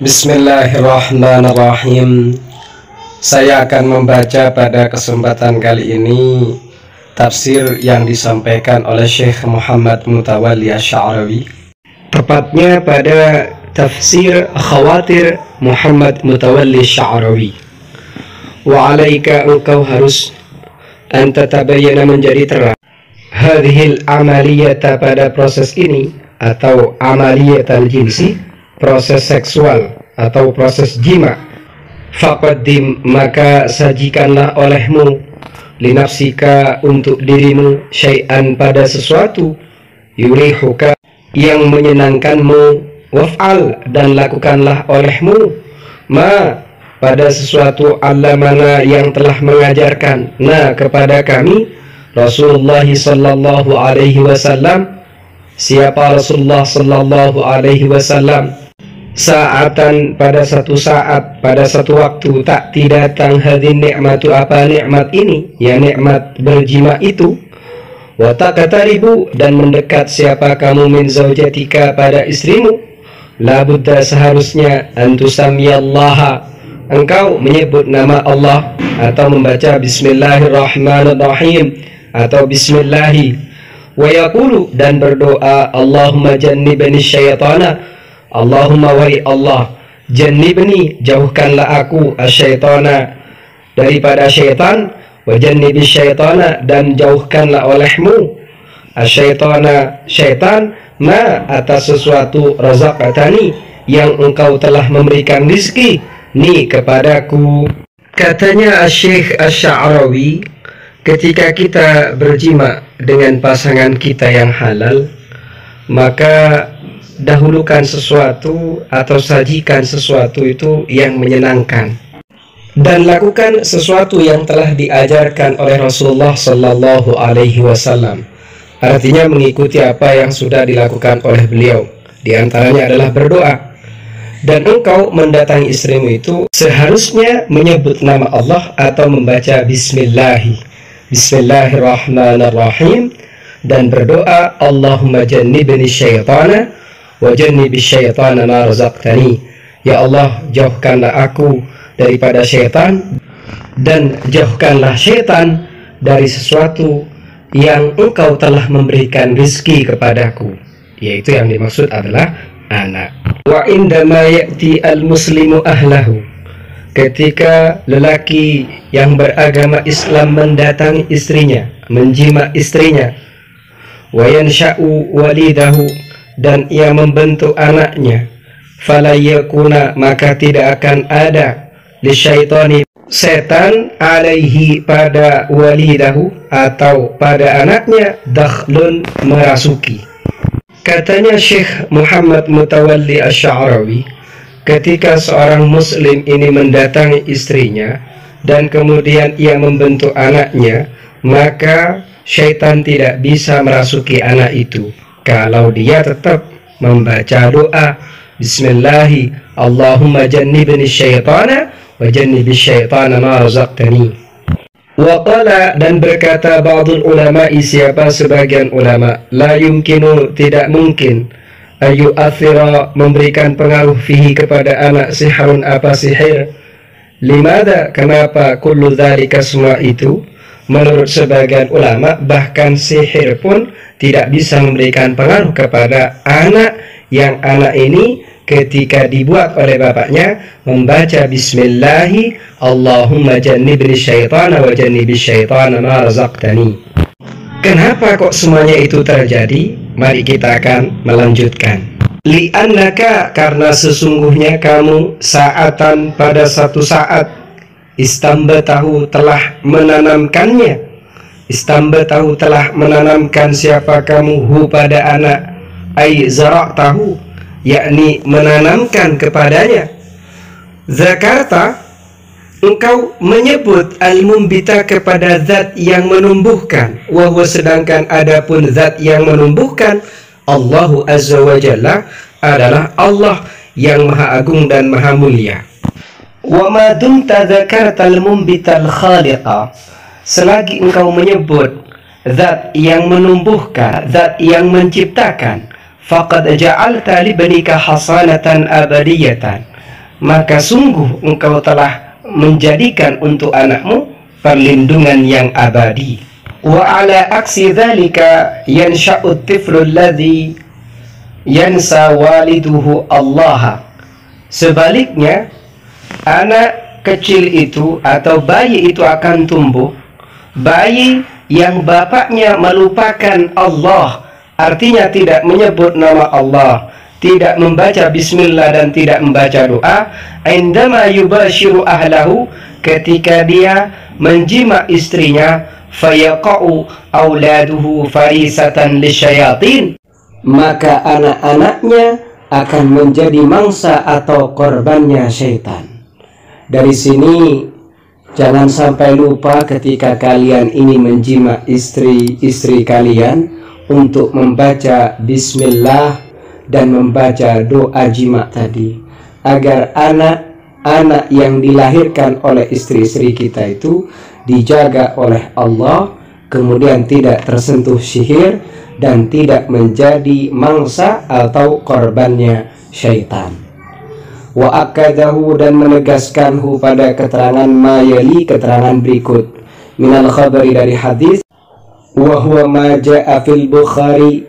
Bismillahirrahmanirrahim. Saya akan membaca pada kesempatan kali ini tafsir yang disampaikan oleh Syekh Muhammad Mutawalli Asy'arawi, tepatnya pada tafsir Khawatir Muhammad Mutawalli Asy'arawi. Wa alaika, engkau harus tatabayyana, menjadi terang, hadhil amaliyata, pada proses ini, atau amaliyatal jinsi, proses seksual atau proses jima. Faqaddim, maka sajikanlah olehmu, linafsika, untuk dirimu, syai'an, pada sesuatu, yurihuka, yang menyenangkanmu, waf'al, dan lakukanlah olehmu, ma, pada sesuatu, allamana, yang telah mengajarkan, nah, kepada kami, Rasulullah sallallahu alaihi wasallam. Siapa Rasulullah sallallahu alaihi wasallam? Saatan, pada satu saat, pada satu waktu, tak datang hadin nikmatu, apa nikmat ini, ya nikmat berjima itu. Wa taqtaribu, dan mendekat siapa kamu, min zaujatika, pada istrimu. La budda, seharusnya, antusamiyallaha, engkau menyebut nama Allah atau membaca Bismillahirrahmanirrahim atau Bismillahi. Wa yaqulu, dan berdoa, Allahumma jannibni syaitana, Allahumma, wahai Allah, jannibni, jauhkanlah aku, asyaitana, daripada syaitan, wa jannibi syaitana, dan jauhkanlah olehmu, asyaitana, syaitan, ma, atas sesuatu, razaqatani, yang engkau telah memberikan rizki ni kepadaku. Katanya Syekh Asy'arawi, ketika kita berjima dengan pasangan kita yang halal, maka dahulukan sesuatu atau sajikan sesuatu itu yang menyenangkan, dan lakukan sesuatu yang telah diajarkan oleh Rasulullah sallallahu alaihi wasallam. Artinya mengikuti apa yang sudah dilakukan oleh beliau. Di antaranya adalah berdoa. Dan engkau mendatangi istrimu itu seharusnya menyebut nama Allah atau membaca Bismillahirrahmanirrahim, dan berdoa, Allahumma jannibni syaitana wa jannibi syaitana ma razaqtani. Ya Allah, jauhkanlah aku daripada syaitan, dan jauhkanlah syaitan dari sesuatu yang engkau telah memberikan rizki kepadaku, yaitu yang dimaksud adalah anak. Wa indama ya'ti al-muslimu ahlahu, ketika lelaki yang beragama Islam mendatangi istrinya, menjima istrinya, wa yansha'u walidahu, dan ia membentuk anaknya, fala yakuna, maka tidak akan ada, lisyaitani, setan, alaihi, pada walidahu, atau pada anaknya, dakhlun, merasuki. Katanya Syekh Muhammad Mutawalli Asy'arawi, ketika seorang muslim ini mendatangi istrinya dan kemudian ia membentuk anaknya, maka syaitan tidak bisa merasuki anak itu kalau dia tetap membaca doa Bismillahi, Allahumma jannibni syaitana wa jannibi syaitana ma razaqtani. Wa qala, dan berkata ba'dul ulama'i, siapa sebagian ulama, la yumkinu, tidak mungkin, ayu athira, memberikan pengaruh, fihi, kepada anak, sihrun, apa sihir. Limada, kenapa, kullu dzalika, semua itu, menurut sebagian ulama, bahkan sihir pun tidak bisa memberikan pengaruh kepada anak, yang anak ini ketika dibuat oleh bapaknya membaca Bismillahi, Allahumma jannibni syaitana wa jannibi syaitana ma razaqtani. Kenapa kok semuanya itu terjadi? Mari kita akan melanjutkan. Li'annaka, karena sesungguhnya kamu, saatan, pada satu saat, istambatahu, telah menanamkannya. Istambatahu, telah menanamkan siapa kamu, hu, pada anak, ay zara'tahu, yakni menanamkan kepadanya. Zakarta, engkau menyebut, al-mumbita, kepada zat yang menumbuhkan, wahwa, sedangkan adapun zat yang menumbuhkan, Allahu azza wa jalla, adalah Allah yang maha agung dan maha mulia. Wa ma dumta zakarta al-mumbita al-khaliqa, selagi engkau menyebut zat yang menumbuhkan, zat yang menciptakan, faqad ja'alta libnika hasanatan abadiyatan, maka sungguh engkau telah menjadikan untuk anakmu perlindungan yang abadi. Wa ala aksi dzalika yansha'u at-tiflu alladhi yansa waliduhu Allah. Sebaliknya, anak kecil itu atau bayi itu akan tumbuh bayi yang bapaknya melupakan Allah, artinya tidak menyebut nama Allah, tidak membaca bismillah dan tidak membaca doa. Indama yubashiru ahlahu, ketika dia menjima istrinya, fayaqa'u auladuhu farisatan lisyayatin, maka anak-anaknya akan menjadi mangsa atau korbannya syaitan. Dari sini jangan sampai lupa ketika kalian ini menjima istri-istri kalian untuk membaca bismillah dan membaca doa jima tadi, agar anak-anak yang dilahirkan oleh istri-istri kita itu dijaga oleh Allah, kemudian tidak tersentuh sihir dan tidak menjadi mangsa atau korbannya syaitan. Wa akadahu, dan menegaskanhu pada keterangan mayali, keterangan berikut, minal khabari, dari hadis, wa huwa ma ja'a fil Bukhari,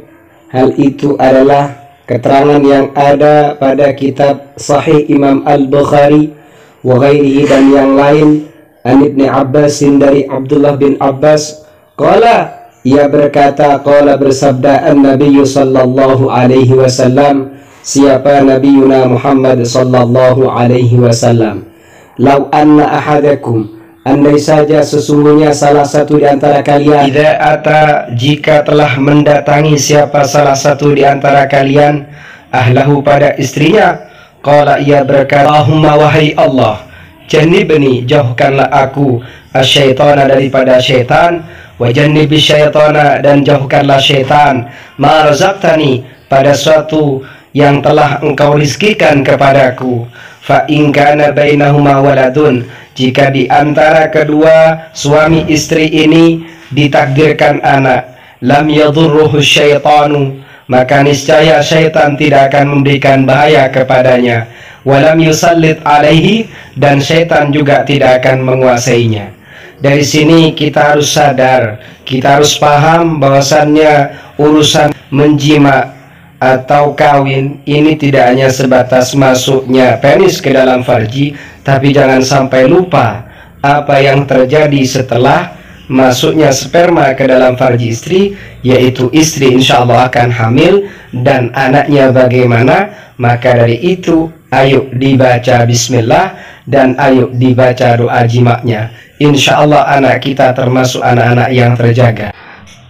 hal itu adalah keterangan yang ada pada kitab Sahih Imam Al-Bukhari, wa ghairihi, dan yang lain, an Ibni Abbasin, dari Abdullah bin Abbas, qala, ia berkata, qala, bersabda an-Nabiyyu sallallahu alaihi wasallam, siapa Nabiuna Muhammad sallallahu alaihi wasallam, lau anna ahadakum, andai saja sesungguhnya salah satu di antara kalian, idza ata, jika telah mendatangi siapa salah satu di antara kalian, ahlahu, pada istrinya, qala, ia berkata, Allahumma, wahai Allah, jannibni, jauhkanlah aku, asyaitana, daripada syaitan, wa jannibi syaitana, dan jauhkanlah syaitan, ma razaqtani, pada suatu yang telah engkau rizkikan kepadaku. Fa in kana bainahuma waladun, jika di antara kedua suami istri ini ditakdirkan anak, lam yadurruhu syaitanu, maka niscaya syaitan tidak akan memberikan bahaya kepadanya, walam yusallit alaihi, dan syaitan juga tidak akan menguasainya. Dari sini kita harus sadar, kita harus paham bahwasannya urusan menjima atau kawin ini tidak hanya sebatas masuknya penis ke dalam farji, tapi jangan sampai lupa apa yang terjadi setelah masuknya sperma ke dalam farji istri, yaitu istri insya Allah akan hamil dan anaknya bagaimana. Maka dari itu ayo dibaca bismillah dan ayo dibaca doa jimaknya. Insya Allah anak kita termasuk anak-anak yang terjaga.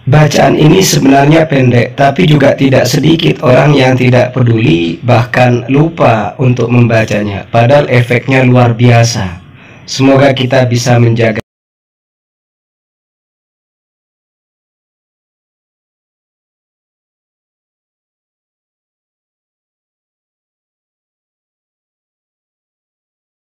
Bacaan ini sebenarnya pendek, tapi juga tidak sedikit orang yang tidak peduli, bahkan lupa untuk membacanya, padahal efeknya luar biasa. Semoga kita bisa menjaga